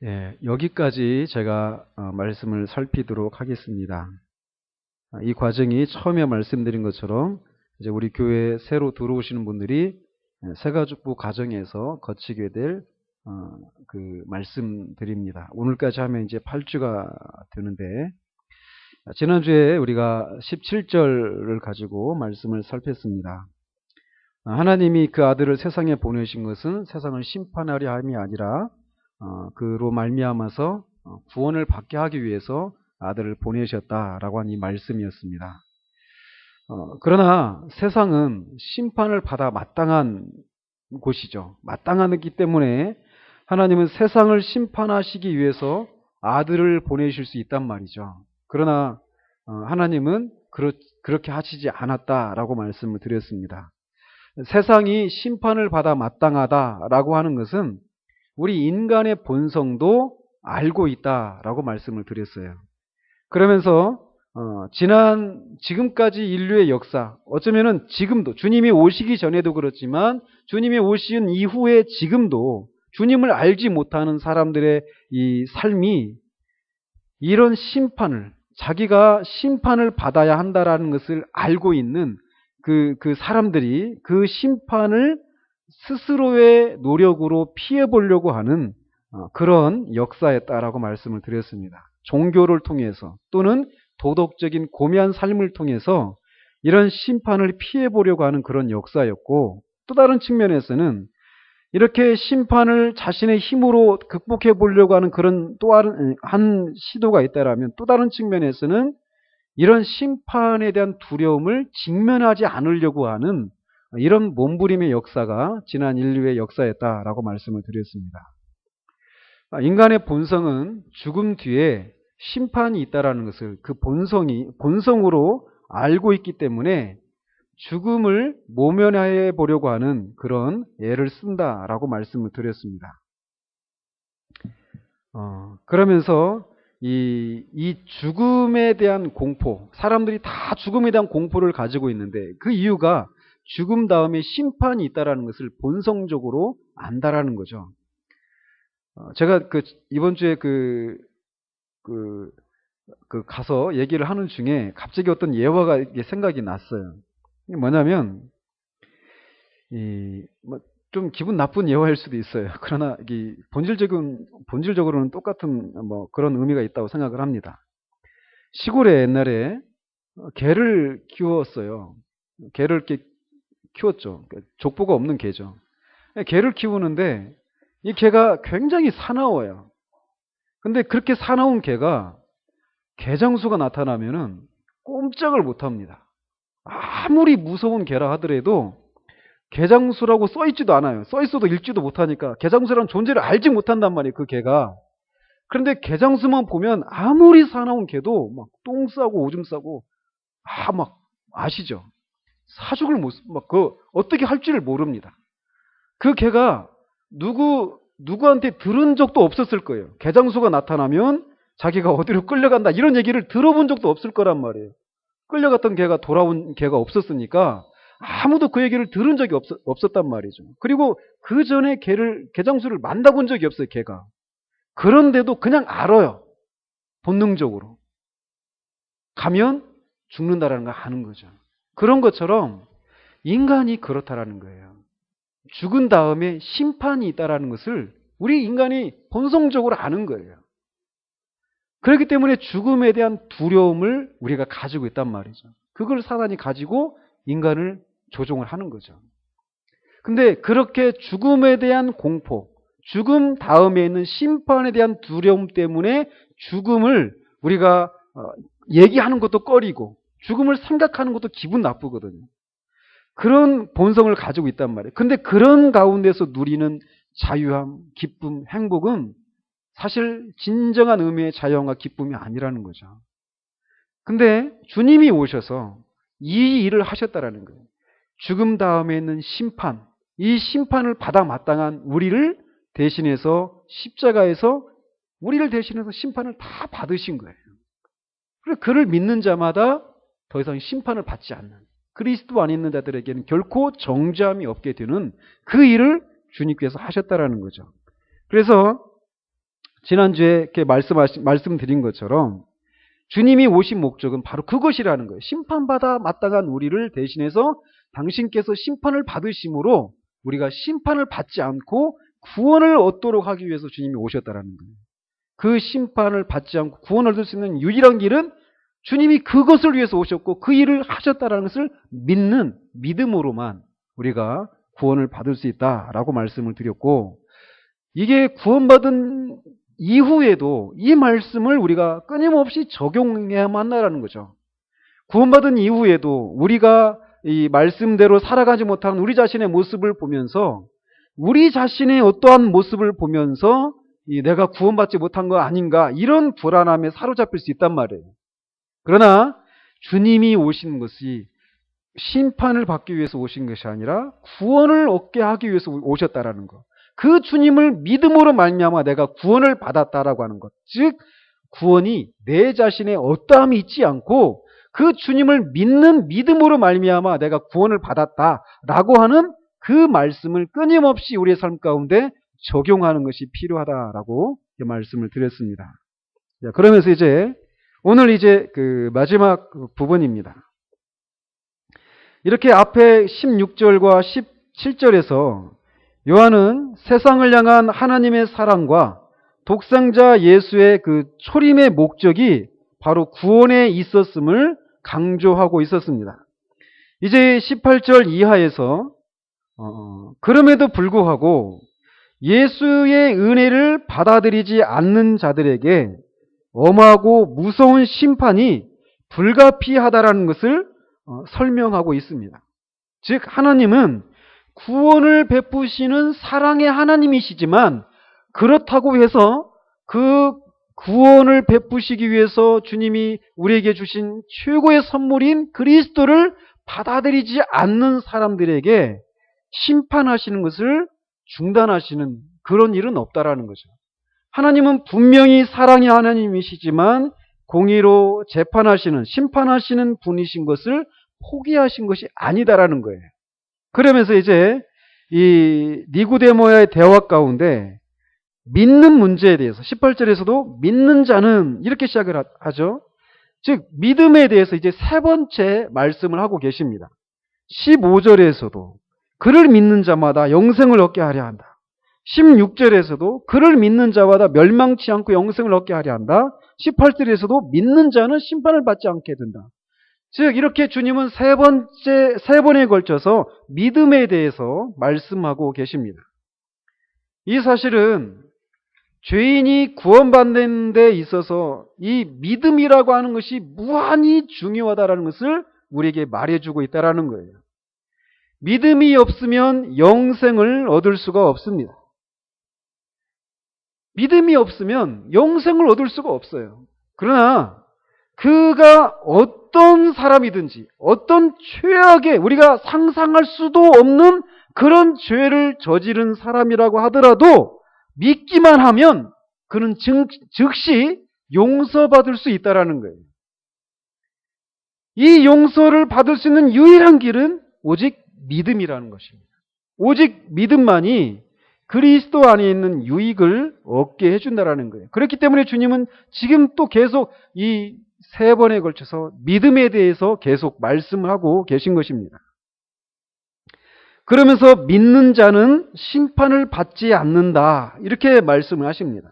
예, 여기까지 제가 말씀을 살피도록 하겠습니다. 이 과정이 처음에 말씀드린 것처럼 이제 우리 교회에 새로 들어오시는 분들이 새가족부 과정에서 거치게 될 그 말씀드립니다. 오늘까지 하면 이제 8주가 되는데, 지난주에 우리가 17절을 가지고 말씀을 살폈습니다. 하나님이 그 아들을 세상에 보내신 것은 세상을 심판하려 함이 아니라 그로 말미암아서 구원을 받게 하기 위해서 아들을 보내셨다라고 한 이 말씀이었습니다. 그러나 세상은 심판을 받아 마땅한 곳이죠. 마땅하기 때문에 하나님은 세상을 심판하시기 위해서 아들을 보내실 수 있단 말이죠. 그러나 하나님은 그렇게 하시지 않았다라고 말씀을 드렸습니다. 세상이 심판을 받아 마땅하다라고 하는 것은 우리 인간의 본성도 알고 있다라고 말씀을 드렸어요. 그러면서 지금까지 인류의 역사, 어쩌면은 지금도 주님이 오시기 전에도 그렇지만 주님이 오신 이후에 지금도 주님을 알지 못하는 사람들의 이 삶이 이런 심판을, 자기가 심판을 받아야 한다라는 것을 알고 있는 그 사람들이 그 심판을 스스로의 노력으로 피해보려고 하는 그런 역사였다라고 말씀을 드렸습니다. 종교를 통해서 또는 도덕적인 고매한 삶을 통해서 이런 심판을 피해보려고 하는 그런 역사였고, 또 다른 측면에서는 이렇게 심판을 자신의 힘으로 극복해 보려고 하는 그런 또 한 시도가 있다라면, 또 다른 측면에서는 이런 심판에 대한 두려움을 직면하지 않으려고 하는 이런 몸부림의 역사가 지난 인류의 역사였다라고 말씀을 드렸습니다. 인간의 본성은 죽음 뒤에 심판이 있다라는 것을 그 본성으로 알고 있기 때문에 죽음을 모면해 보려고 하는 그런 애를 쓴다라고 말씀을 드렸습니다. 그러면서 이 죽음에 대한 공포, 사람들이 다 죽음에 대한 공포를 가지고 있는데 그 이유가 죽음 다음에 심판이 있다라는 것을 본성적으로 안다라는 거죠. 제가 이번 주에 가서 얘기를 하는 중에 갑자기 어떤 예화가 생각이 났어요. 이게 뭐냐면, 좀 기분 나쁜 예화일 수도 있어요. 그러나 본질적으로는 똑같은 그런 의미가 있다고 생각을 합니다. 시골에 옛날에 개를 키웠어요. 개를 이렇게 키웠죠. 족보가 없는 개죠. 개를 키우는데 이 개가 굉장히 사나워요. 근데 그렇게 사나운 개가 개장수가 나타나면은 꼼짝을 못 합니다. 아무리 무서운 개라 하더라도 개장수라고 써있지도 않아요. 써있어도 읽지도 못하니까 개장수라는 존재를 알지 못한단 말이에요, 그 개가. 그런데 개장수만 보면 아무리 사나운 개도 막 똥 싸고 오줌 싸고, 막 아시죠? 사죽을 어떻게 할지를 모릅니다. 그 개가 누구한테 들은 적도 없었을 거예요. 개장수가 나타나면 자기가 어디로 끌려간다 이런 얘기를 들어본 적도 없을 거란 말이에요. 끌려갔던 개가 돌아온 개가 없었으니까 아무도 그 얘기를 들은 적이 없었단 말이죠. 그리고 그 전에 개장수를 만나본 적이 없어요, 개가. 그런데도 그냥 알아요. 본능적으로. 가면 죽는다라는 걸 아는 거죠. 그런 것처럼 인간이 그렇다라는 거예요. 죽은 다음에 심판이 있다라는 것을 우리 인간이 본성적으로 아는 거예요. 그렇기 때문에 죽음에 대한 두려움을 우리가 가지고 있단 말이죠. 그걸 사단이 가지고 인간을 조종을 하는 거죠. 근데 그렇게 죽음에 대한 공포, 죽음 다음에 있는 심판에 대한 두려움 때문에 죽음을 우리가 얘기하는 것도 꺼리고 죽음을 생각하는 것도 기분 나쁘거든요. 그런 본성을 가지고 있단 말이에요. 근데 그런 가운데서 누리는 자유함, 기쁨, 행복은 사실 진정한 의미의 자유함과 기쁨이 아니라는 거죠. 근데 주님이 오셔서 이 일을 하셨다라는 거예요. 죽음 다음에 있는 심판, 이 심판을 받아 마땅한 우리를 대신해서 십자가에서 우리를 대신해서 심판을 다 받으신 거예요. 그래서 그를 믿는 자마다 더 이상 심판을 받지 않는, 그리스도 안 있는 자들에게는 결코 정죄함이 없게 되는 그 일을 주님께서 하셨다라는 거죠. 그래서 지난주에 이렇게 말씀드린 것처럼 주님이 오신 목적은 바로 그것이라는 거예요. 심판받아 마땅한 우리를 대신해서 당신께서 심판을 받으심으로 우리가 심판을 받지 않고 구원을 얻도록 하기 위해서 주님이 오셨다라는 거예요. 그 심판을 받지 않고 구원을 얻을 수 있는 유일한 길은 주님이 그것을 위해서 오셨고 그 일을 하셨다라는 것을 믿는 믿음으로만 우리가 구원을 받을 수 있다라고 말씀을 드렸고, 이게 구원받은 이후에도 이 말씀을 우리가 끊임없이 적용해야만 한다는 거죠. 구원받은 이후에도 우리가 이 말씀대로 살아가지 못하는 우리 자신의 모습을 보면서 우리 자신의 어떠한 모습을 보면서 내가 구원받지 못한 거 아닌가 이런 불안함에 사로잡힐 수 있단 말이에요. 그러나 주님이 오신 것이 심판을 받기 위해서 오신 것이 아니라 구원을 얻게 하기 위해서 오셨다라는 것. 그 주님을 믿음으로 말미암아 내가 구원을 받았다라고 하는 것. 즉 구원이 내 자신의 어떠함이 있지 않고 그 주님을 믿는 믿음으로 말미암아 내가 구원을 받았다라고 하는 그 말씀을 끊임없이 우리의 삶 가운데 적용하는 것이 필요하다라고 말씀을 드렸습니다. 자, 그러면서 오늘 그 마지막 부분입니다. 이렇게 앞에 16절과 17절에서 요한은 세상을 향한 하나님의 사랑과 독생자 예수의 그 초림의 목적이 바로 구원에 있었음을 강조하고 있었습니다. 이제 18절 이하에서 그럼에도 불구하고 예수의 은혜를 받아들이지 않는 자들에게 엄하고 무서운 심판이 불가피하다라는 것을 설명하고 있습니다. 즉 하나님은 구원을 베푸시는 사랑의 하나님이시지만 그렇다고 해서 그 구원을 베푸시기 위해서 주님이 우리에게 주신 최고의 선물인 그리스도를 받아들이지 않는 사람들에게 심판하시는 것을 중단하시는 그런 일은 없다라는 거죠. 하나님은 분명히 사랑의 하나님이시지만 공의로 재판하시는, 심판하시는 분이신 것을 포기하신 것이 아니다라는 거예요. 그러면서 이 니고데모와의 대화 가운데 믿는 문제에 대해서 18절에서도 믿는 자는 이렇게 시작을 하죠. 즉 믿음에 대해서 세 번째 말씀을 하고 계십니다. 15절에서도 그를 믿는 자마다 영생을 얻게 하려 한다. 16절에서도 그를 믿는 자마다 멸망치 않고 영생을 얻게 하려 한다. 18절에서도 믿는 자는 심판을 받지 않게 된다. 즉 이렇게 주님은 세 번에 걸쳐서 믿음에 대해서 말씀하고 계십니다. 이 사실은 죄인이 구원받는 데 있어서 이 믿음이라고 하는 것이 무한히 중요하다는 것을 우리에게 말해주고 있다는 거예요. 믿음이 없으면 영생을 얻을 수가 없습니다. 믿음이 없으면 영생을 얻을 수가 없어요. 그러나 그가 어떤 사람이든지 어떤 최악의 우리가 상상할 수도 없는 그런 죄를 저지른 사람이라고 하더라도 믿기만 하면 그는 즉시 용서받을 수 있다는 거예요. 이 용서를 받을 수 있는 유일한 길은 오직 믿음이라는 것입니다. 오직 믿음만이 그리스도 안에 있는 유익을 얻게 해준다는 거예요. 그렇기 때문에 주님은 지금 또 계속 이 세 번에 걸쳐서 믿음에 대해서 계속 말씀을 하고 계신 것입니다. 그러면서 믿는 자는 심판을 받지 않는다. 이렇게 말씀을 하십니다.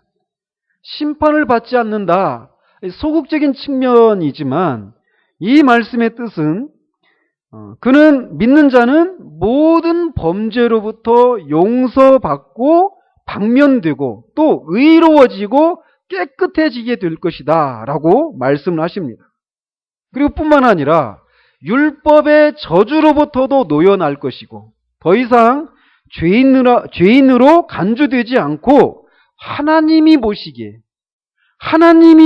심판을 받지 않는다. 소극적인 측면이지만 이 말씀의 뜻은 그는 믿는 자는 모든 범죄로부터 용서받고 방면되고 또 의로워지고 깨끗해지게 될 것이다 라고 말씀을 하십니다. 그리고 뿐만 아니라 율법의 저주로부터도 놓여날 것이고 더 이상 죄인으로 간주되지 않고 하나님이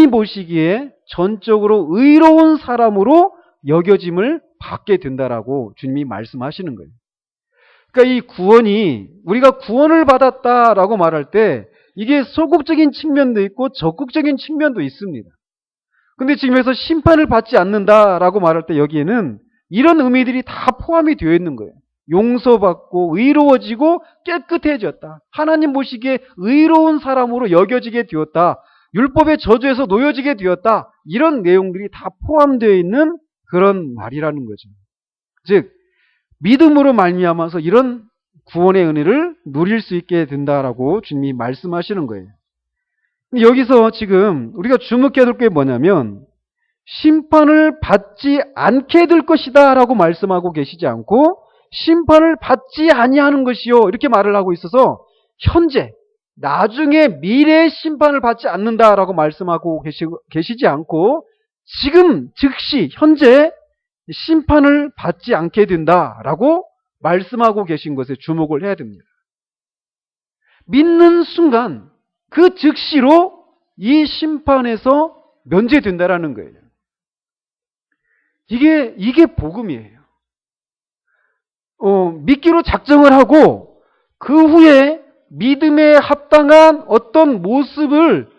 보시기에 전적으로 의로운 사람으로 여겨짐을 받게 된다라고 주님이 말씀하시는 거예요. 그러니까 이 구원이 우리가 구원을 받았다라고 말할 때 이게 소극적인 측면도 있고 적극적인 측면도 있습니다. 근데 지금 여기서 심판을 받지 않는다라고 말할 때 여기에는 이런 의미들이 다 포함이 되어 있는 거예요. 용서받고 의로워지고 깨끗해졌다. 하나님 보시기에 의로운 사람으로 여겨지게 되었다. 율법의 저주에서 놓여지게 되었다. 이런 내용들이 다 포함되어 있는 그런 말이라는 거죠. 즉 믿음으로 말미암아서 이런 구원의 은혜를 누릴 수 있게 된다라고 주님이 말씀하시는 거예요. 여기서 지금 우리가 주목해야 될 게 뭐냐면 심판을 받지 않게 될 것이다 라고 말씀하고 계시지 않고 심판을 받지 아니하는 것이요 이렇게 말을 하고 있어서 현재 나중에 미래의 심판을 받지 않는다라고 말씀하고 계시지 않고 지금 즉시 현재 심판을 받지 않게 된다라고 말씀하고 계신 것에 주목을 해야 됩니다. 믿는 순간 그 즉시로 이 심판에서 면제된다라는 거예요. 이게 복음이에요. 믿기로 작정을 하고 그 후에 믿음에 합당한 어떤 모습을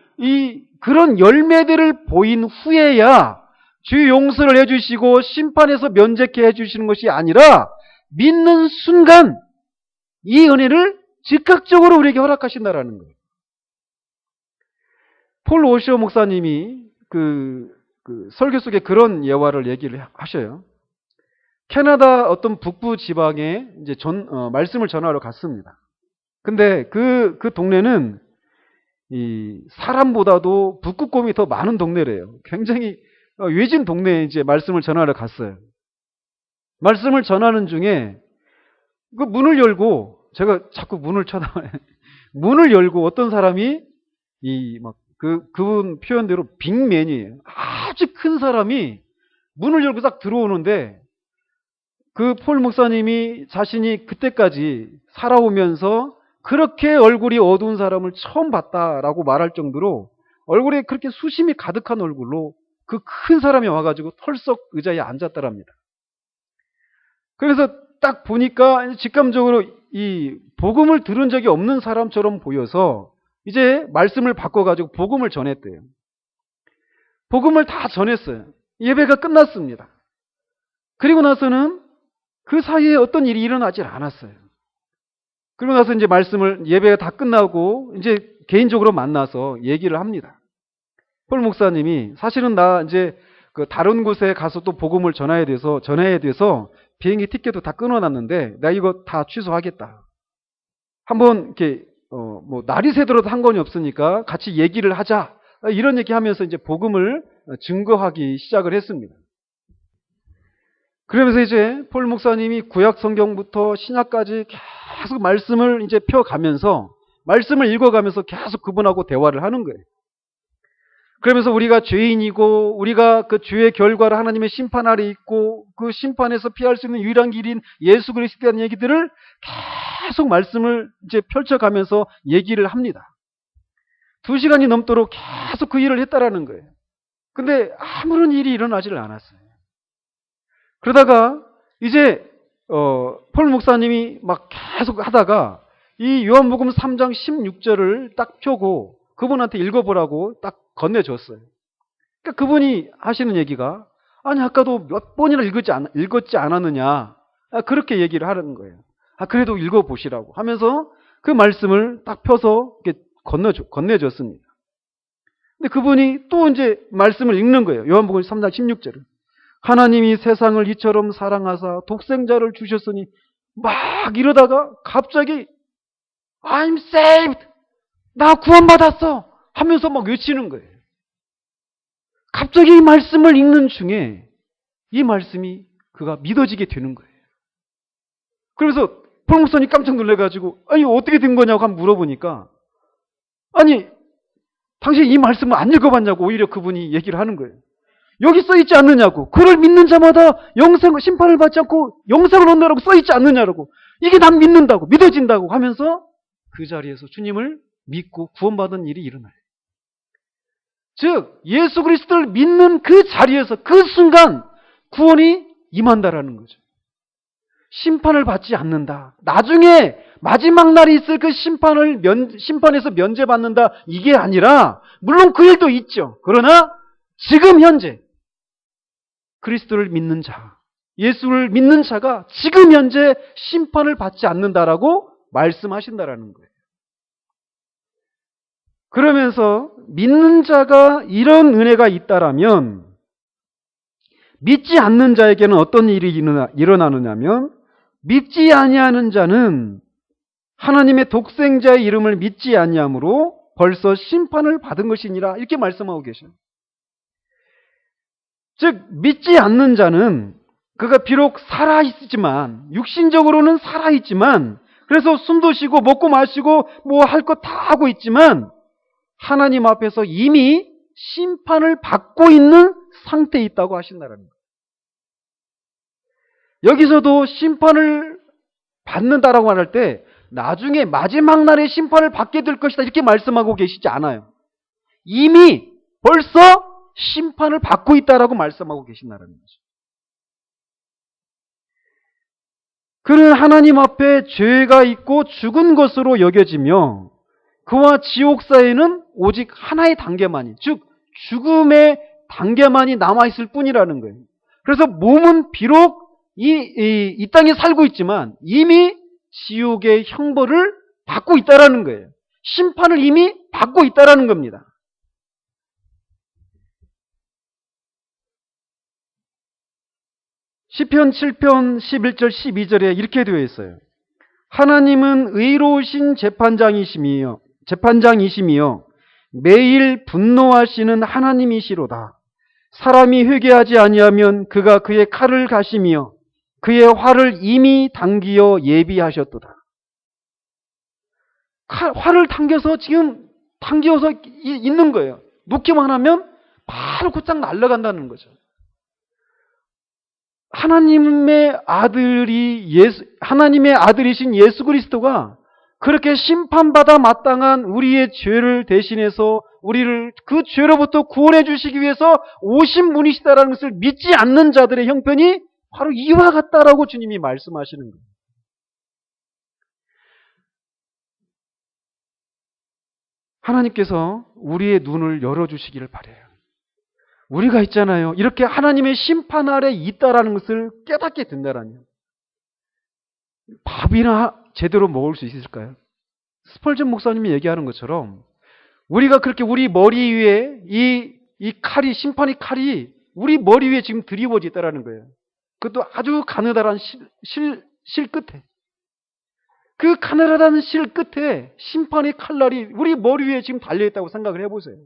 그런 열매들을 보인 후에야 주 용서를 해주시고 심판에서 면제케 해주시는 것이 아니라 믿는 순간 이 은혜를 즉각적으로 우리에게 허락하신다라는 거예요. 폴 오셔 목사님이 그 설교 속에 그런 예화를 얘기를 하셔요. 캐나다 어떤 북부 지방에 이제 말씀을 전하러 갔습니다. 근데 그 동네는 이 사람보다도 북극곰이 더 많은 동네래요. 굉장히 외진 동네에 이제 말씀을 전하러 갔어요. 말씀을 전하는 중에 그 문을 열고 제가 자꾸 문을 쳐다봐요. 문을 열고 어떤 사람이 그분 표현대로 빅맨이에요. 아주 큰 사람이 문을 열고 딱 들어오는데 그 폴 목사님이 자신이 그때까지 살아오면서 그렇게 얼굴이 어두운 사람을 처음 봤다라고 말할 정도로 얼굴에 그렇게 수심이 가득한 얼굴로 그 큰 사람이 와가지고 털썩 의자에 앉았다랍니다. 그래서 딱 보니까 직감적으로 이 복음을 들은 적이 없는 사람처럼 보여서 이제 말씀을 바꿔가지고 복음을 전했대요. 복음을 다 전했어요. 예배가 끝났습니다. 그리고 나서는 그 사이에 어떤 일이 일어나질 않았어요. 그리고 나서 이제 예배가 다 끝나고 이제 개인적으로 만나서 얘기를 합니다. 폴 목사님이 사실은 나 이제 그 다른 곳에 가서 또 복음을 전해야 돼서 비행기 티켓도 다 끊어놨는데 나 이거 다 취소하겠다. 한번 이렇게 날이 새더라도 상관이 없으니까 같이 얘기를 하자. 이런 얘기하면서 이제 복음을 증거하기 시작을 했습니다. 그러면서 이제 폴 목사님이 구약 성경부터 신약까지 계속 말씀을 이제 펴가면서 말씀을 읽어가면서 계속 그분하고 대화를 하는 거예요. 그러면서 우리가 죄인이고 우리가 그 죄의 결과를 하나님의 심판 아래 있고 그 심판에서 피할 수 있는 유일한 길인 예수 그리스도에 대한 얘기들을 계속 말씀을 이제 펼쳐가면서 얘기를 합니다. 2시간이 넘도록 계속 그 일을 했다라는 거예요. 근데 아무런 일이 일어나지를 않았어요. 그러다가 이제 폴 목사님이 막 계속 하다가 이 요한복음 3장 16절을 딱 펴고 그분한테 읽어보라고 딱 건네줬어요. 그러니까 그분이 하시는 얘기가 아니 아까도 몇 번이나 읽었지 않았느냐 그렇게 얘기를 하는 거예요. 그래도 읽어보시라고 하면서 그 말씀을 딱 펴서 이렇게 건네줬습니다. 근데 그분이 또 이제 말씀을 읽는 거예요. 요한복음 3장 16절을. 하나님이 세상을 이처럼 사랑하사 독생자를 주셨으니 막 이러다가 갑자기 I'm saved! 나 구원받았어! 하면서 막 외치는 거예요. 갑자기 이 말씀을 읽는 중에 이 말씀이 그가 믿어지게 되는 거예요. 그래서 폴 목사님 깜짝 놀라가지고 아니 어떻게 된 거냐고 한번 물어보니까 아니 당신 이 말씀을 안 읽어봤냐고 오히려 그분이 얘기를 하는 거예요. 여기 써있지 않느냐고. 그를 믿는 자마다 심판을 받지 않고 영생을 얻는다고 써있지 않느냐고. 이게 난 믿는다고 믿어진다고 하면서 그 자리에서 주님을 믿고 구원받은 일이 일어나요. 즉 예수 그리스도를 믿는 그 자리에서 그 순간 구원이 임한다라는 거죠. 심판을 받지 않는다. 나중에 마지막 날이 있을 그 심판에서 면제받는다. 이게 아니라 물론 그 일도 있죠. 그러나 지금 현재 그리스도를 믿는 자, 예수를 믿는 자가 지금 현재 심판을 받지 않는다라고 말씀하신다라는 거예요. 그러면서 믿는 자가 이런 은혜가 있다라면 믿지 않는 자에게는 어떤 일이 일어나느냐면 믿지 아니하는 자는 하나님의 독생자의 이름을 믿지 아니함으로 벌써 심판을 받은 것이니라 이렇게 말씀하고 계셔요. 즉 믿지 않는 자는 그가 비록 살아있지만 육신적으로는 살아있지만 그래서 숨도 쉬고 먹고 마시고 뭐 할 것 다 하고 있지만 하나님 앞에서 이미 심판을 받고 있는 상태에 있다고 하신다는 거예요. 여기서도 심판을 받는다라고 말할 때 나중에 마지막 날에 심판을 받게 될 것이다 이렇게 말씀하고 계시지 않아요. 이미 벌써 심판을 받고 있다라고 말씀하고 계신다는 거죠. 그는 하나님 앞에 죄가 있고 죽은 것으로 여겨지며 그와 지옥 사이에는 오직 하나의 단계만이, 즉 죽음의 단계만이 남아있을 뿐이라는 거예요. 그래서 몸은 비록 이 땅에 살고 있지만 이미 지옥의 형벌을 받고 있다라는 거예요. 심판을 이미 받고 있다라는 겁니다. 시편 7편 11절 12절에 이렇게 되어 있어요. 하나님은 의로우신 재판장이시며 매일 분노하시는 하나님이시로다. 사람이 회개하지 아니하면 그가 그의 칼을 가시며 그의 활을 이미 당기어 예비하셨도다. 활을 당겨서 있는 거예요. 놓기만 하면 바로 곧장 날아간다는 거죠. 하나님의 아들이신 예수 그리스도가 그렇게 심판받아 마땅한 우리의 죄를 대신해서 우리를 그 죄로부터 구원해 주시기 위해서 오신 분이시다라는 것을 믿지 않는 자들의 형편이 바로 이와 같다라고 주님이 말씀하시는 거예요. 하나님께서 우리의 눈을 열어주시기를 바라요. 우리가 있잖아요. 이렇게 하나님의 심판 아래 있다라는 것을 깨닫게 된다라뇨. 밥이나 제대로 먹을 수 있을까요? 스펄전 목사님이 얘기하는 것처럼 우리가 그렇게 우리 머리 위에 이 칼이, 심판의 칼이 우리 머리 위에 지금 드리워져 있다라는 거예요. 그것도 아주 가느다란 실 끝에. 그 가느다란 실 끝에 심판의 칼날이 우리 머리 위에 지금 달려있다고 생각을 해보세요.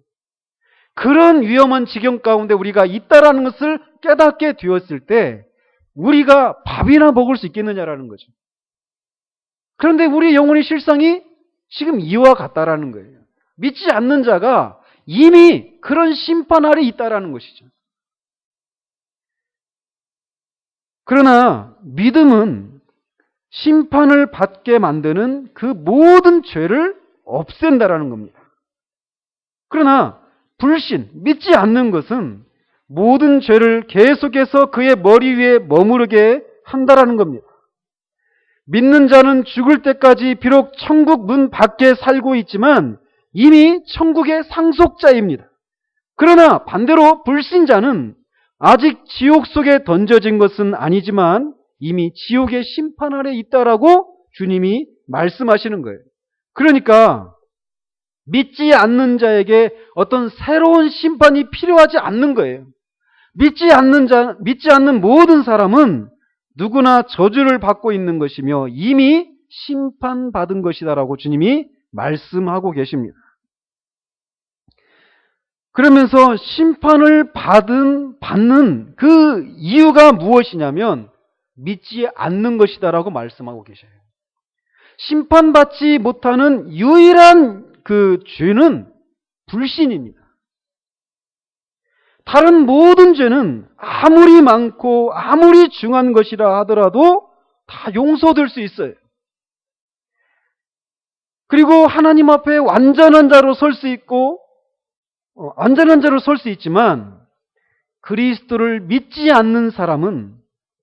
그런 위험한 지경 가운데 우리가 있다라는 것을 깨닫게 되었을 때 우리가 밥이나 먹을 수 있겠느냐라는 거죠. 그런데 우리 영혼의 실상이 지금 이와 같다라는 거예요. 믿지 않는 자가 이미 그런 심판 아래 있다라는 것이죠. 그러나 믿음은 심판을 받게 만드는 그 모든 죄를 없앤다라는 겁니다. 그러나 불신, 믿지 않는 것은 모든 죄를 계속해서 그의 머리 위에 머무르게 한다라는 겁니다. 믿는 자는 죽을 때까지 비록 천국 문 밖에 살고 있지만 이미 천국의 상속자입니다. 그러나 반대로 불신자는 아직 지옥 속에 던져진 것은 아니지만 이미 지옥의 심판 아래 있다라고 주님이 말씀하시는 거예요. 그러니까 믿지 않는 자에게 어떤 새로운 심판이 필요하지 않는 거예요. 믿지 않는 모든 사람은 누구나 저주를 받고 있는 것이며 이미 심판받은 것이다라고 주님이 말씀하고 계십니다. 그러면서 심판을 받는 그 이유가 무엇이냐면 믿지 않는 것이다라고 말씀하고 계셔요. 심판받지 못하는 유일한 그 죄는 불신입니다. 다른 모든 죄는 아무리 많고 아무리 중한 것이라 하더라도 다 용서될 수 있어요. 그리고 하나님 앞에 완전한 자로 설 수 있고 완전한 자로 설 수 있지만 그리스도를 믿지 않는 사람은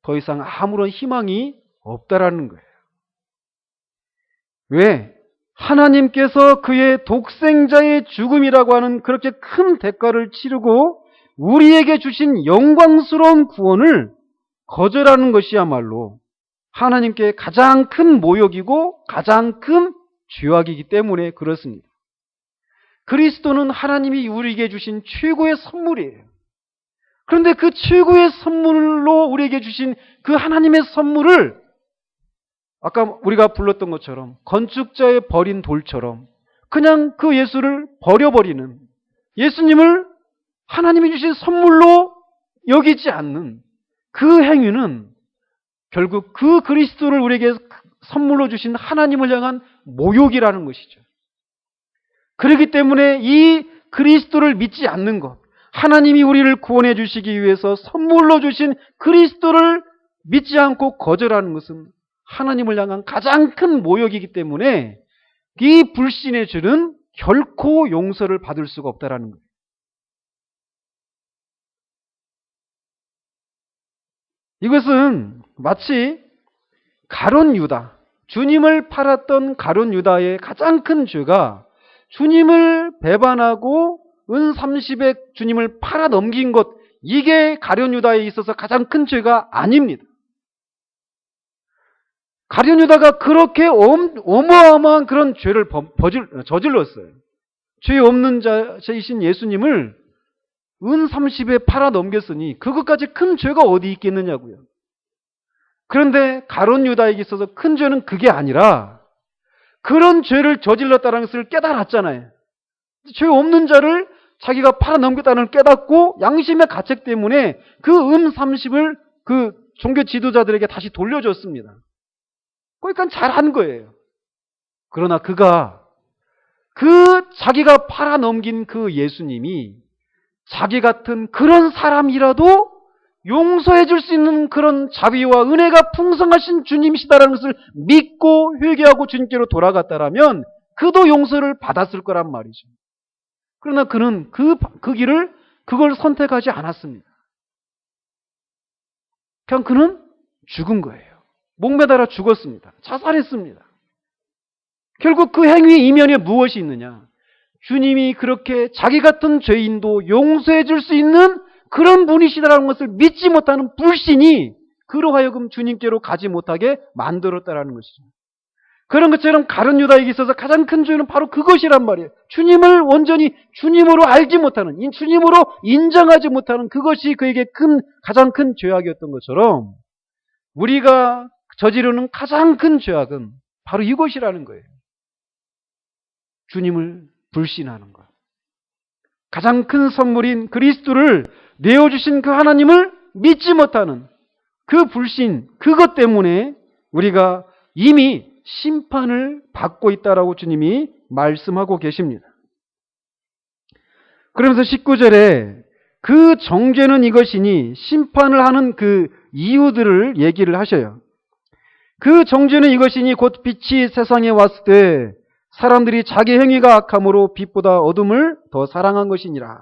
더 이상 아무런 희망이 없다라는 거예요. 왜? 하나님께서 그의 독생자의 죽음이라고 하는 그렇게 큰 대가를 치르고 우리에게 주신 영광스러운 구원을 거절하는 것이야말로 하나님께 가장 큰 모욕이고 가장 큰 죄악이기 때문에 그렇습니다. 그리스도는 하나님이 우리에게 주신 최고의 선물이에요. 그런데 그 최고의 선물로 우리에게 주신 그 하나님의 선물을 아까 우리가 불렀던 것처럼 건축자의 버린 돌처럼 그냥 그 예수를 버려버리는, 예수님을 하나님이 주신 선물로 여기지 않는 그 행위는 결국 그 그리스도를 우리에게 선물로 주신 하나님을 향한 모욕이라는 것이죠. 그렇기 때문에 이 그리스도를 믿지 않는 것, 하나님이 우리를 구원해 주시기 위해서 선물로 주신 그리스도를 믿지 않고 거절하는 것은 하나님을 향한 가장 큰 모욕이기 때문에 이 불신의 죄는 결코 용서를 받을 수가 없다라는 거예요. 이것은 마치 가룟 유다, 주님을 팔았던 가룟 유다의 가장 큰 죄가 주님을 배반하고 은 30에 주님을 팔아 넘긴 것, 이게 가룟 유다에 있어서 가장 큰 죄가 아닙니다. 가룟 유다가 그렇게 어마어마한 그런 죄를 저질렀어요. 죄 없는 자이신 예수님을 은 30에 팔아 넘겼으니 그것까지 큰 죄가 어디 있겠느냐고요. 그런데 가룟 유다에게 있어서 큰 죄는 그게 아니라 그런 죄를 저질렀다는 것을 깨달았잖아요. 죄 없는 자를 자기가 팔아 넘겼다는 걸 깨닫고 양심의 가책 때문에 그 30을 그 종교 지도자들에게 다시 돌려줬습니다. 그러니까 잘한 거예요. 그러나 그가 자기가 팔아 넘긴 그 예수님이 자기 같은 그런 사람이라도 용서해 줄 수 있는 그런 자비와 은혜가 풍성하신 주님이시다라는 것을 믿고 회개하고 주님께로 돌아갔다라면 그도 용서를 받았을 거란 말이죠. 그러나 그는 그 길을 그걸 선택하지 않았습니다. 그냥 그는 죽은 거예요. 목매달아 죽었습니다. 자살했습니다. 결국 그 행위의 이면에 무엇이 있느냐? 주님이 그렇게 자기 같은 죄인도 용서해 줄 수 있는 그런 분이시다라는 것을 믿지 못하는 불신이 그로 하여금 주님께로 가지 못하게 만들었다라는 것이죠. 그런 것처럼 가룟 유다에게 있어서 가장 큰 죄는 바로 그것이란 말이에요. 주님을 온전히 주님으로 알지 못하는, 주님으로 인정하지 못하는 그것이 그에게 가장 큰 죄악이었던 것처럼 우리가 저지르는 가장 큰 죄악은 바로 이것이라는 거예요. 주님을 불신하는 것. 가장 큰 선물인 그리스도를 내어주신 그 하나님을 믿지 못하는 그 불신, 그것 때문에 우리가 이미 심판을 받고 있다라고 주님이 말씀하고 계십니다. 그러면서 19절에 그 정죄는 이것이니 심판을 하는 그 이유들을 얘기를 하셔요. 그 정죄는 이것이니 곧 빛이 세상에 왔을 때 사람들이 자기 행위가 악함으로 빛보다 어둠을 더 사랑한 것이니라.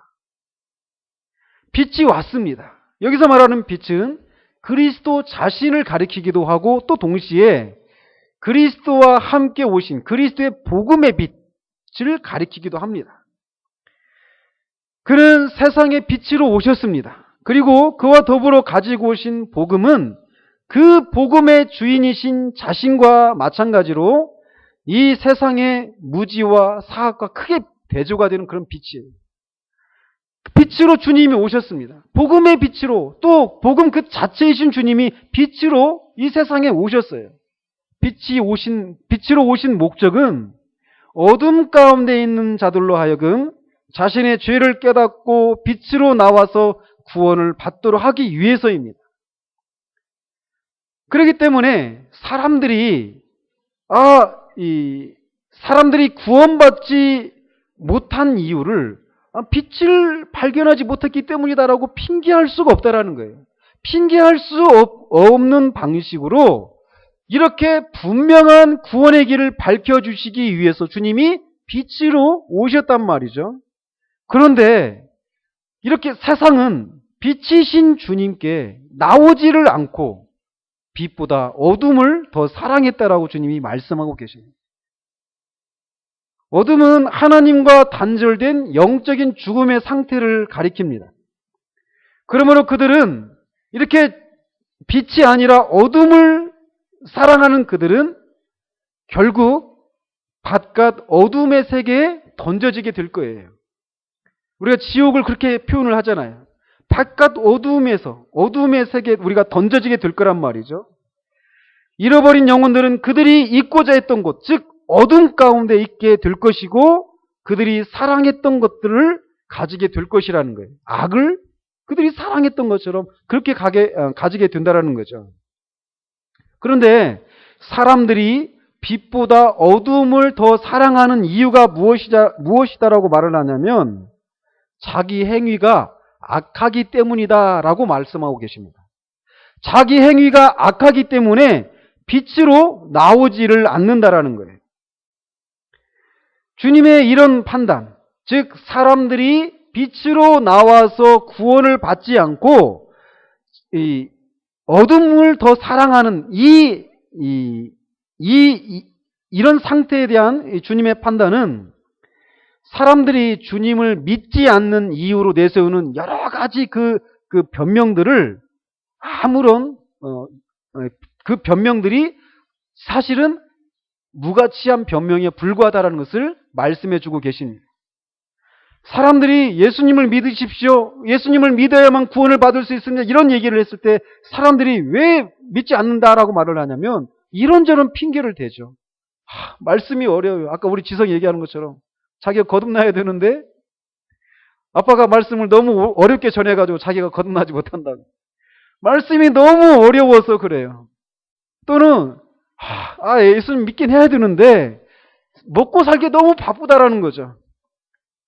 빛이 왔습니다. 여기서 말하는 빛은 그리스도 자신을 가리키기도 하고 또 동시에 그리스도와 함께 오신 그리스도의 복음의 빛을 가리키기도 합니다. 그는 세상의 빛으로 오셨습니다. 그리고 그와 더불어 가지고 오신 복음은 그 복음의 주인이신 자신과 마찬가지로 이 세상의 무지와 사악과 크게 대조가 되는 그런 빛이에요. 빛으로 주님이 오셨습니다. 복음의 빛으로, 또 복음 그 자체이신 주님이 빛으로 이 세상에 오셨어요. 빛으로 오신 목적은 어둠 가운데 있는 자들로 하여금 자신의 죄를 깨닫고 빛으로 나와서 구원을 받도록 하기 위해서입니다. 그렇기 때문에 사람들이 구원받지 못한 이유를 빛을 발견하지 못했기 때문이다라고 핑계할 수가 없다라는 거예요. 핑계할 수 없는 방식으로 이렇게 분명한 구원의 길을 밝혀주시기 위해서 주님이 빛으로 오셨단 말이죠. 그런데 이렇게 세상은 빛이신 주님께 나오지를 않고 빛보다 어둠을 더 사랑했다라고 주님이 말씀하고 계십니다. 어둠은 하나님과 단절된 영적인 죽음의 상태를 가리킵니다. 그러므로 그들은 이렇게 빛이 아니라 어둠을 사랑하는 그들은 결국 바깥 어둠의 세계에 던져지게 될 거예요. 우리가 지옥을 그렇게 표현을 하잖아요. 바깥 어둠에서 어둠의 세계에 우리가 던져지게 될 거란 말이죠. 잃어버린 영혼들은 그들이 있고자 했던 곳, 즉 어둠 가운데 있게 될 것이고 그들이 사랑했던 것들을 가지게 될 것이라는 거예요. 악을 그들이 사랑했던 것처럼 그렇게 가지게 된다라는 거죠. 그런데 사람들이 빛보다 어둠을 더 사랑하는 이유가 무엇이다라고 말을 하냐면 자기 행위가 악하기 때문이다라고 말씀하고 계십니다. 자기 행위가 악하기 때문에 빛으로 나오지를 않는다라는 거예요. 주님의 이런 판단, 즉 사람들이 빛으로 나와서 구원을 받지 않고 이 어둠을 더 사랑하는 이런 상태에 대한 주님의 판단은 사람들이 주님을 믿지 않는 이유로 내세우는 여러 가지 그 변명들을 아무런 그 변명들이 사실은 무가치한 변명에 불과하다는 것을 말씀해 주고 계십니다. 사람들이 예수님을 믿으십시오. 예수님을 믿어야만 구원을 받을 수 있습니다. 이런 얘기를 했을 때 사람들이 왜 믿지 않는다라고 말을 하냐면 이런저런 핑계를 대죠. 말씀이 어려워요. 아까 우리 지성이 얘기하는 것처럼 자기가 거듭나야 되는데 아빠가 말씀을 너무 어렵게 전해가지고 자기가 거듭나지 못한다고. 말씀이 너무 어려워서 그래요. 또는 예수님 믿긴 해야 되는데 먹고 살기 너무 바쁘다라는 거죠.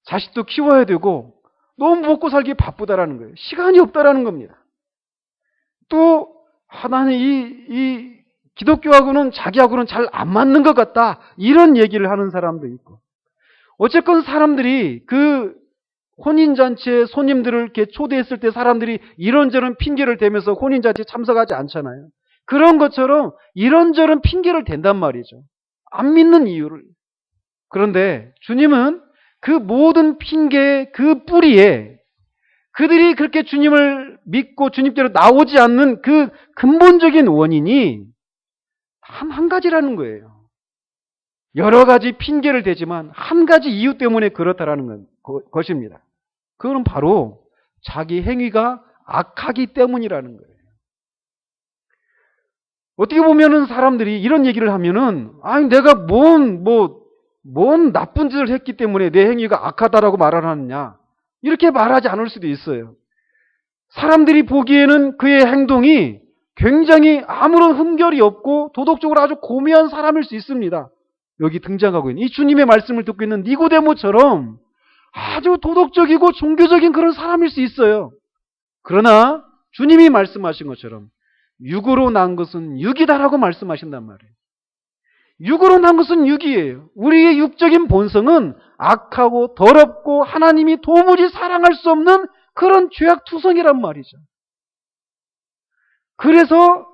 자식도 키워야 되고 너무 먹고 살기 바쁘다라는 거예요. 시간이 없다라는 겁니다. 또 나는 이 기독교하고는 자기하고는 잘 안 맞는 것 같다. 이런 얘기를 하는 사람도 있고. 어쨌건 사람들이 그 혼인잔치에 손님들을 이렇게 초대했을 때 사람들이 이런저런 핑계를 대면서 혼인잔치에 참석하지 않잖아요. 그런 것처럼 이런저런 핑계를 댄단 말이죠. 안 믿는 이유를. 그런데 주님은 그 모든 핑계의 그 뿌리에 그들이 그렇게 주님을 믿고 주님께로 나오지 않는 그 근본적인 원인이 한 가지라는 거예요. 여러 가지 핑계를 대지만 한 가지 이유 때문에 그렇다라는 것입니다. 그거는 바로 자기 행위가 악하기 때문이라는 거예요. 어떻게 보면은 사람들이 이런 얘기를 하면은 내가 뭔 나쁜 짓을 했기 때문에 내 행위가 악하다라고 말을 하느냐 이렇게 말하지 않을 수도 있어요. 사람들이 보기에는 그의 행동이 굉장히 아무런 흠결이 없고 도덕적으로 아주 고매한 사람일 수 있습니다. 여기 등장하고 있는 이 주님의 말씀을 듣고 있는 니고데모처럼 아주 도덕적이고 종교적인 그런 사람일 수 있어요. 그러나 주님이 말씀하신 것처럼 육으로 난 것은 육이다라고 말씀하신단 말이에요. 육으로 난 것은 육이에요. 우리의 육적인 본성은 악하고 더럽고 하나님이 도무지 사랑할 수 없는 그런 죄악투성이란 말이죠. 그래서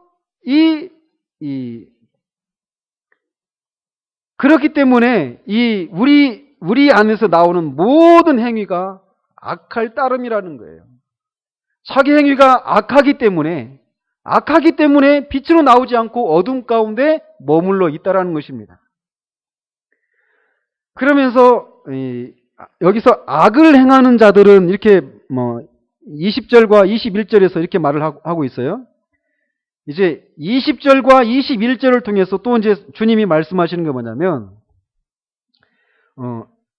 그렇기 때문에 우리 안에서 나오는 모든 행위가 악할 따름이라는 거예요. 자기 행위가 악하기 때문에 빛으로 나오지 않고 어둠 가운데 머물러 있다라는 것입니다. 그러면서 여기서 악을 행하는 자들은 이렇게 20절과 21절에서 이렇게 말을 하고 있어요. 이제 20절과 21절을 통해서 또 이제 주님이 말씀하시는 게 뭐냐면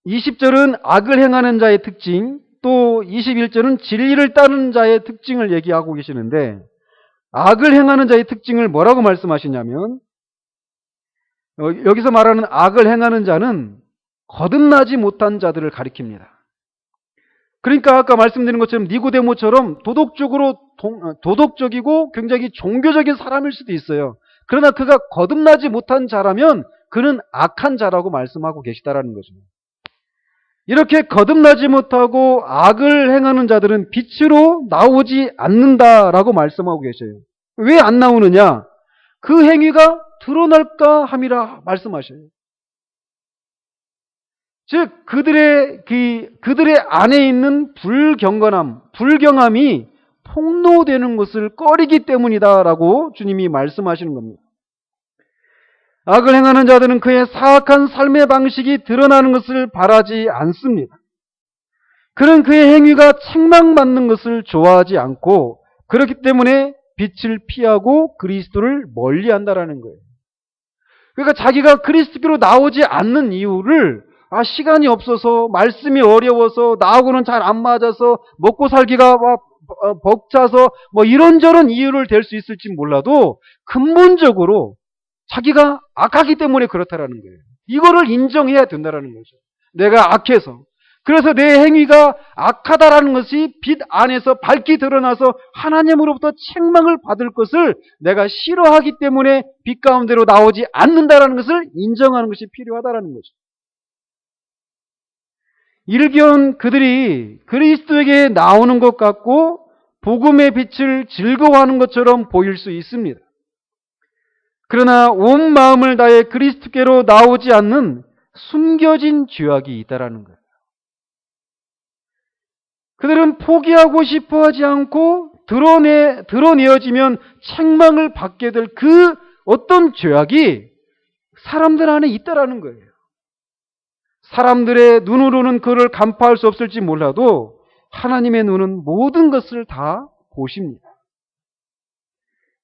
20절은 악을 행하는 자의 특징, 또 21절은 진리를 따르는 자의 특징을 얘기하고 계시는데 악을 행하는 자의 특징을 뭐라고 말씀하시냐면 여기서 말하는 악을 행하는 자는 거듭나지 못한 자들을 가리킵니다. 그러니까 아까 말씀드린 것처럼 니고데모처럼 도덕적이고 굉장히 종교적인 사람일 수도 있어요. 그러나 그가 거듭나지 못한 자라면 그는 악한 자라고 말씀하고 계시다라는 거죠. 이렇게 거듭나지 못하고 악을 행하는 자들은 빛으로 나오지 않는다라고 말씀하고 계셔요. 왜 안 나오느냐? 그 행위가 드러날까 함이라 말씀하셔요. 즉 그들의 안에 있는 불경함이 폭로되는 것을 꺼리기 때문이다라고 주님이 말씀하시는 겁니다. 악을 행하는 자들은 그의 사악한 삶의 방식이 드러나는 것을 바라지 않습니다. 그는 그의 행위가 책망받는 것을 좋아하지 않고 그렇기 때문에 빛을 피하고 그리스도를 멀리한다라는 거예요. 그러니까 자기가 그리스도로 나오지 않는 이유를 시간이 없어서, 말씀이 어려워서, 나하고는 잘 안 맞아서, 먹고 살기가 벅차서 이런저런 이유를 댈 수 있을지 몰라도 근본적으로 자기가 악하기 때문에 그렇다라는 거예요. 이거를 인정해야 된다라는 거죠. 내가 악해서. 그래서 내 행위가 악하다라는 것이 빛 안에서 밝게 드러나서 하나님으로부터 책망을 받을 것을 내가 싫어하기 때문에 빛 가운데로 나오지 않는다라는 것을 인정하는 것이 필요하다라는 거죠. 일견 그들이 그리스도에게 나오는 것 같고 복음의 빛을 즐거워하는 것처럼 보일 수 있습니다. 그러나 온 마음을 다해 그리스도께로 나오지 않는 숨겨진 죄악이 있다라는 거예요. 그들은 포기하고 싶어 하지 않고 드러내어지면 책망을 받게 될 그 어떤 죄악이 사람들 안에 있다라는 거예요. 사람들의 눈으로는 그를 간파할 수 없을지 몰라도 하나님의 눈은 모든 것을 다 보십니다.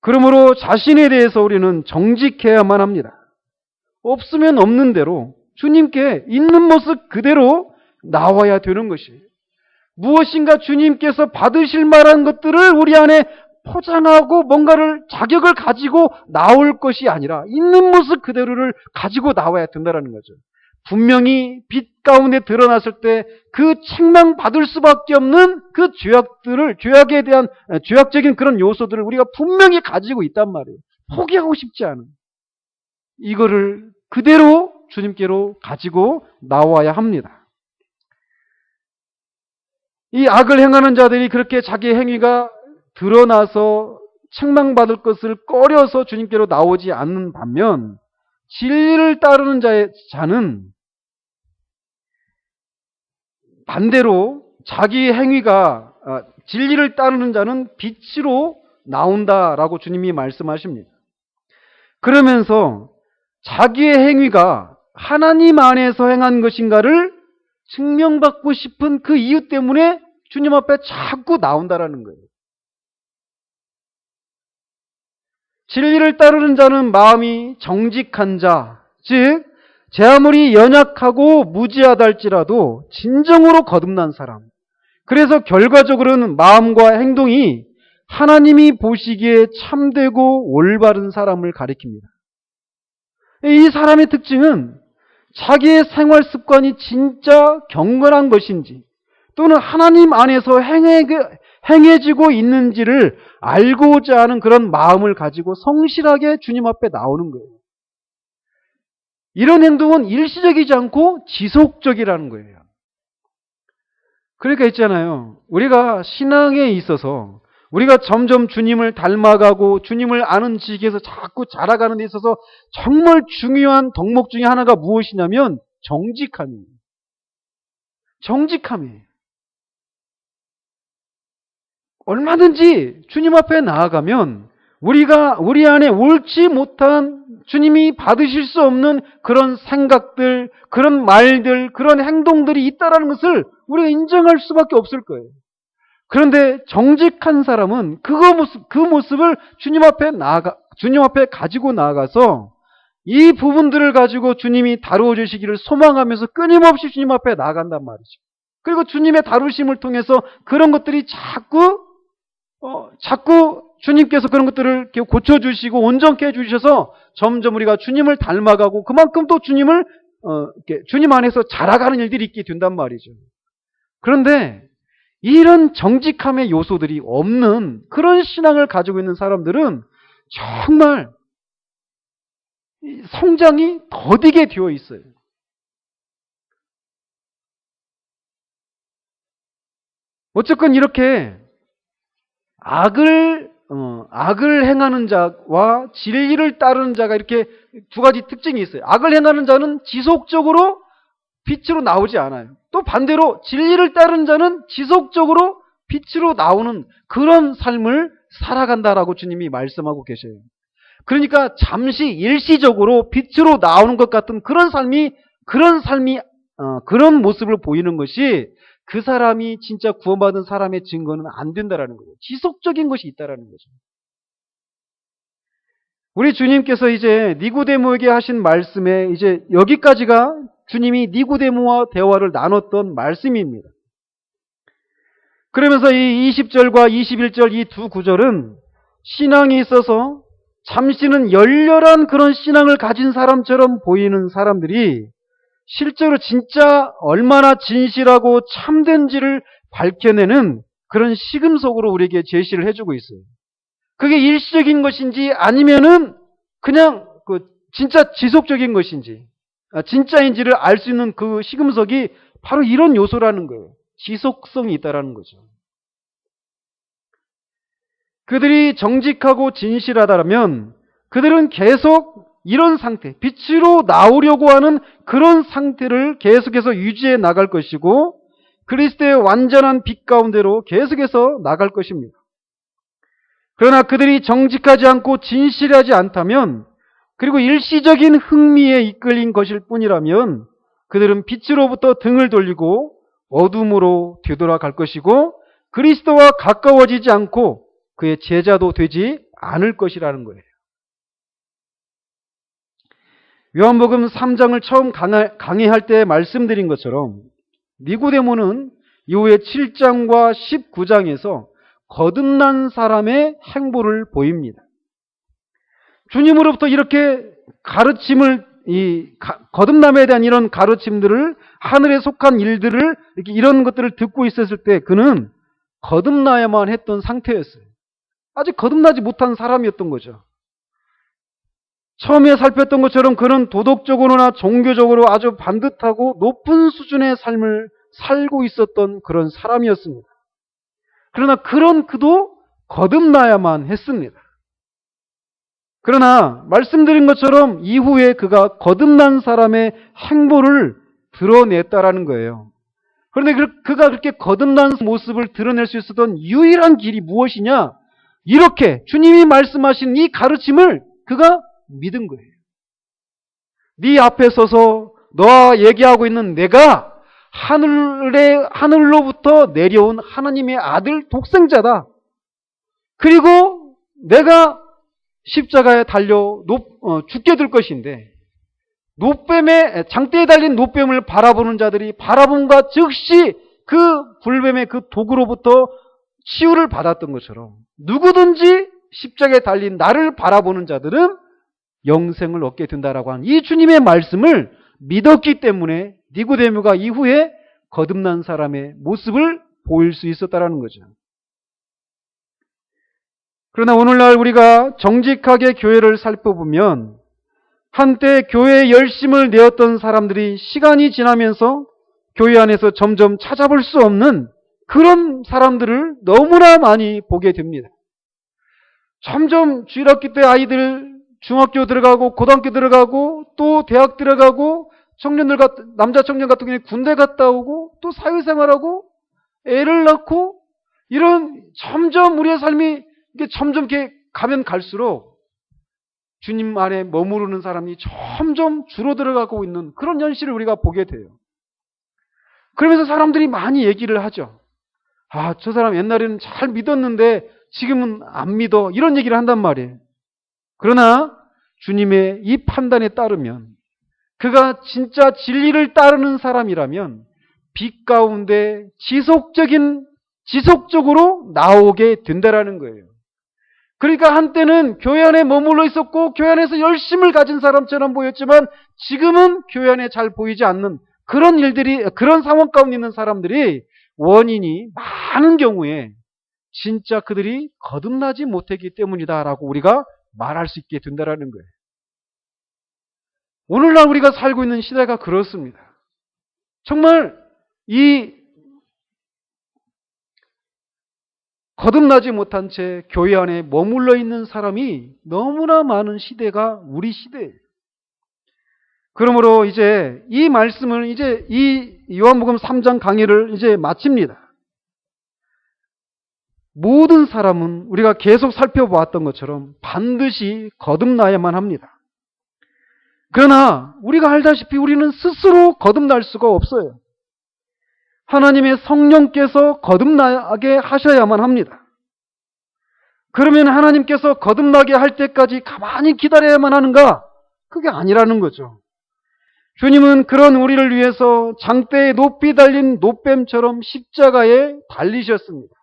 그러므로 자신에 대해서 우리는 정직해야만 합니다. 없으면 없는 대로 주님께 있는 모습 그대로 나와야 되는 것이에요. 무엇인가 주님께서 받으실 만한 것들을 우리 안에 포장하고 뭔가를 자격을 가지고 나올 것이 아니라 있는 모습 그대로를 가지고 나와야 된다는 거죠. 분명히 빛 가운데 드러났을 때 그 책망받을 수밖에 없는 그 죄악에 대한 죄악적인 그런 요소들을 우리가 분명히 가지고 있단 말이에요. 포기하고 싶지 않은. 이거를 그대로 주님께로 가지고 나와야 합니다. 이 악을 행하는 자들이 그렇게 자기 행위가 드러나서 책망받을 것을 꺼려서 주님께로 나오지 않는 반면 진리를 따르는 자는 반대로 자기 행위가 진리를 따르는 자는 빛으로 나온다라고 주님이 말씀하십니다. 그러면서 자기의 행위가 하나님 안에서 행한 것인가를 증명받고 싶은 그 이유 때문에 주님 앞에 자꾸 나온다라는 거예요. 진리를 따르는 자는 마음이 정직한 자, 즉 제 아무리 연약하고 무지하다 할지라도 진정으로 거듭난 사람. 그래서 결과적으로는 마음과 행동이 하나님이 보시기에 참되고 올바른 사람을 가리킵니다. 이 사람의 특징은 자기의 생활 습관이 진짜 경건한 것인지 또는 하나님 안에서 행해지고 있는지를 알고자 하는 그런 마음을 가지고 성실하게 주님 앞에 나오는 거예요. 이런 행동은 일시적이지 않고 지속적이라는 거예요. 그러니까 있잖아요. 우리가 신앙에 있어서 우리가 점점 주님을 닮아가고 주님을 아는 지식에서 자꾸 자라가는 데 있어서 정말 중요한 덕목 중에 하나가 무엇이냐면 정직함이에요. 정직함이에요. 얼마든지 주님 앞에 나아가면 우리 안에 옳지 못한 주님이 받으실 수 없는 그런 생각들, 그런 말들, 그런 행동들이 있다라는 것을 우리가 인정할 수밖에 없을 거예요. 그런데 정직한 사람은 그 모습을 주님 앞에 가지고 나아가서 이 부분들을 가지고 주님이 다루어 주시기를 소망하면서 끊임없이 주님 앞에 나아간단 말이죠. 그리고 주님의 다루심을 통해서 그런 것들이 자꾸 주님께서 그런 것들을 고쳐주시고 온전케 해주셔서 점점 우리가 주님을 닮아가고 그만큼 또 주님 안에서 자라가는 일들이 있게 된단 말이죠. 그런데 이런 정직함의 요소들이 없는 그런 신앙을 가지고 있는 사람들은 정말 성장이 더디게 되어 있어요. 어쨌건 이렇게 악을 행하는 자와 진리를 따르는 자가 이렇게 두 가지 특징이 있어요. 악을 행하는 자는 지속적으로 빛으로 나오지 않아요. 또 반대로 진리를 따르는 자는 지속적으로 빛으로 나오는 그런 삶을 살아간다라고 주님이 말씀하고 계셔요. 그러니까 잠시 일시적으로 빛으로 나오는 것 같은 그런 삶이 그런 모습을 보이는 것이 그 사람이 진짜 구원받은 사람의 증거는 안 된다라는 거죠. 지속적인 것이 있다라는 거죠. 우리 주님께서 이제 니고데모에게 하신 말씀에 이제 여기까지가 주님이 니고데모와 대화를 나눴던 말씀입니다. 그러면서 이 20절과 21절 이 두 구절은 신앙이 있어서 잠시는 열렬한 그런 신앙을 가진 사람처럼 보이는 사람들이 실제로 진짜 얼마나 진실하고 참된지를 밝혀내는 그런 시금석으로 우리에게 제시를 해주고 있어요. 그게 일시적인 것인지 아니면은 그냥 진짜 지속적인 것인지 진짜인지를 알 수 있는 그 시금석이 바로 이런 요소라는 거예요. 지속성이 있다라는 거죠. 그들이 정직하고 진실하다면 그들은 계속 이런 상태, 빛으로 나오려고 하는 그런 상태를 계속해서 유지해 나갈 것이고 그리스도의 완전한 빛 가운데로 계속해서 나갈 것입니다. 그러나 그들이 정직하지 않고 진실하지 않다면 그리고 일시적인 흥미에 이끌린 것일 뿐이라면 그들은 빛으로부터 등을 돌리고 어둠으로 되돌아갈 것이고 그리스도와 가까워지지 않고 그의 제자도 되지 않을 것이라는 거예요. 요한복음 3장을 처음 강의할 때 말씀드린 것처럼 니고데모는 이후에 7장과 19장에서 거듭난 사람의 행보를 보입니다. 주님으로부터 이렇게 가르침을 거듭남에 대한 이런 가르침들을 하늘에 속한 일들을 이런 것들을 듣고 있었을 때 그는 거듭나야만 했던 상태였어요. 아직 거듭나지 못한 사람이었던 거죠. 처음에 살폈던 것처럼 그는 도덕적으로나 종교적으로 아주 반듯하고 높은 수준의 삶을 살고 있었던 그런 사람이었습니다. 그러나 그런 그도 거듭나야만 했습니다. 그러나 말씀드린 것처럼 이후에 그가 거듭난 사람의 행보를 드러냈다라는 거예요. 그런데 그가 그렇게 거듭난 모습을 드러낼 수 있었던 유일한 길이 무엇이냐? 이렇게 주님이 말씀하신 이 가르침을 그가 믿은 거예요. 네 앞에 서서 너와 얘기하고 있는 내가 하늘로부터 내려온 하나님의 아들 독생자다. 그리고 내가 십자가에 달려 죽게 될 것인데 장대에 달린 노뱀을 바라보는 자들이 바라본과 즉시 그 불뱀의 그 독으로부터 치유를 받았던 것처럼 누구든지 십자가에 달린 나를 바라보는 자들은 영생을 얻게 된다라고 하는 이 주님의 말씀을 믿었기 때문에 니고데모가 이후에 거듭난 사람의 모습을 보일 수 있었다라는 거죠. 그러나 오늘날 우리가 정직하게 교회를 살펴보면 한때 교회에 열심을 내었던 사람들이 시간이 지나면서 교회 안에서 점점 찾아볼 수 없는 그런 사람들을 너무나 많이 보게 됩니다. 점점 주일학교 때 아이들 중학교 들어가고 고등학교 들어가고 또 대학 들어가고 남자 청년 같은 경우에 군대 갔다 오고 또 사회생활하고 애를 낳고 이런 점점 우리의 삶이 점점 이렇게 가면 갈수록 주님 안에 머무르는 사람이 점점 줄어들어가고 있는 그런 현실을 우리가 보게 돼요. 그러면서 사람들이 많이 얘기를 하죠. 저 사람 옛날에는 잘 믿었는데 지금은 안 믿어. 이런 얘기를 한단 말이에요. 그러나 주님의 이 판단에 따르면 그가 진짜 진리를 따르는 사람이라면 빛 가운데 지속적으로 나오게 된다라는 거예요. 그러니까 한때는 교회 안에 머물러 있었고 교회 안에서 열심을 가진 사람처럼 보였지만 지금은 교회 안에 잘 보이지 않는 그런 상황 가운데 있는 사람들이 원인이 많은 경우에 진짜 그들이 거듭나지 못했기 때문이다라고 우리가 말할 수 있게 된다라는 거예요. 오늘날 우리가 살고 있는 시대가 그렇습니다. 정말 이 거듭나지 못한 채 교회 안에 머물러 있는 사람이 너무나 많은 시대가 우리 시대예요. 그러므로 이제 이 말씀을 이 요한복음 3장 강의를 이제 마칩니다. 모든 사람은 우리가 계속 살펴보았던 것처럼 반드시 거듭나야만 합니다. 그러나 우리가 알다시피 우리는 스스로 거듭날 수가 없어요. 하나님의 성령께서 거듭나게 하셔야만 합니다. 그러면 하나님께서 거듭나게 할 때까지 가만히 기다려야만 하는가? 그게 아니라는 거죠. 주님은 그런 우리를 위해서 장대에 높이 달린 노뱀처럼 십자가에 달리셨습니다.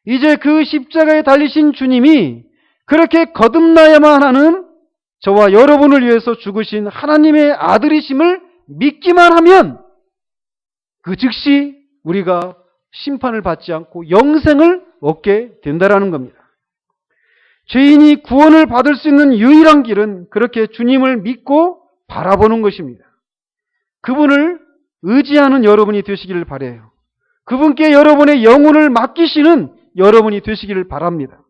이제 그 십자가에 달리신 주님이 그렇게 거듭나야만 하는 저와 여러분을 위해서 죽으신 하나님의 아들이심을 믿기만 하면 그 즉시 우리가 심판을 받지 않고 영생을 얻게 된다라는 겁니다. 죄인이 구원을 받을 수 있는 유일한 길은 그렇게 주님을 믿고 바라보는 것입니다. 그분을 의지하는 여러분이 되시기를 바라요. 그분께 여러분의 영혼을 맡기시는 여러분이 되시기를 바랍니다.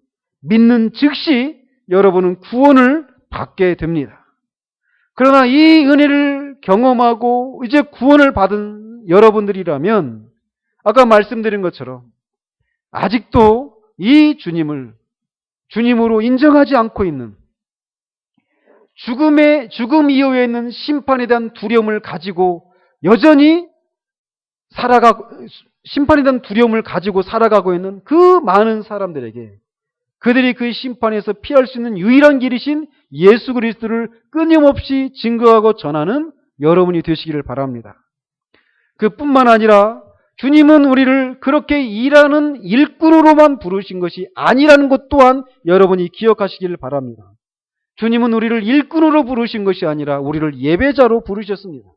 믿는 즉시 여러분은 구원을 받게 됩니다. 그러나 이 은혜를 경험하고 이제 구원을 받은 여러분들이라면 아까 말씀드린 것처럼 아직도 이 주님을 주님으로 인정하지 않고 있는 죽음 이후에 있는 심판에 대한 두려움을 가지고 여전히 심판에 대한 두려움을 가지고 살아가고 있는 그 많은 사람들에게 그들이 그 심판에서 피할 수 있는 유일한 길이신 예수 그리스도를 끊임없이 증거하고 전하는 여러분이 되시기를 바랍니다. 그뿐만 아니라 주님은 우리를 그렇게 일하는 일꾼으로만 부르신 것이 아니라는 것 또한 여러분이 기억하시기를 바랍니다. 주님은 우리를 일꾼으로 부르신 것이 아니라 우리를 예배자로 부르셨습니다.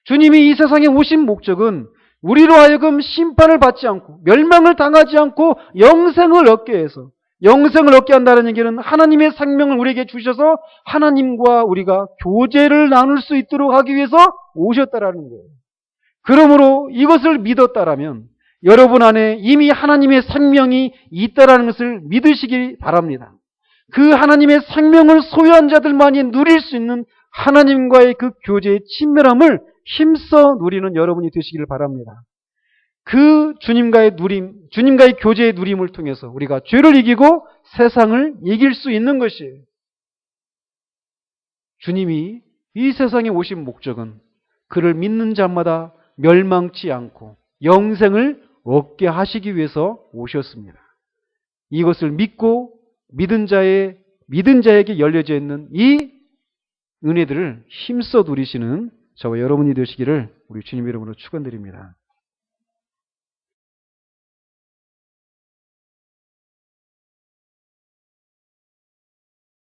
주님이 이 세상에 오신 목적은 우리로 하여금 심판을 받지 않고 멸망을 당하지 않고 영생을 얻게 해서 영생을 얻게 한다는 얘기는 하나님의 생명을 우리에게 주셔서 하나님과 우리가 교제를 나눌 수 있도록 하기 위해서 오셨다라는 거예요. 그러므로 이것을 믿었다라면 여러분 안에 이미 하나님의 생명이 있다라는 것을 믿으시기 바랍니다. 그 하나님의 생명을 소유한 자들만이 누릴 수 있는 하나님과의 그 교제의 친밀함을 힘써 누리는 여러분이 되시기를 바랍니다. 그 주님과의 교제의 누림을 통해서 우리가 죄를 이기고 세상을 이길 수 있는 것이에요. 주님이 이 세상에 오신 목적은 그를 믿는 자마다 멸망치 않고 영생을 얻게 하시기 위해서 오셨습니다. 이것을 믿고 믿은 자에게 열려져 있는 이 은혜들을 힘써 누리시는 저와 여러분이 되시기를 우리 주님 이름으로 축원드립니다.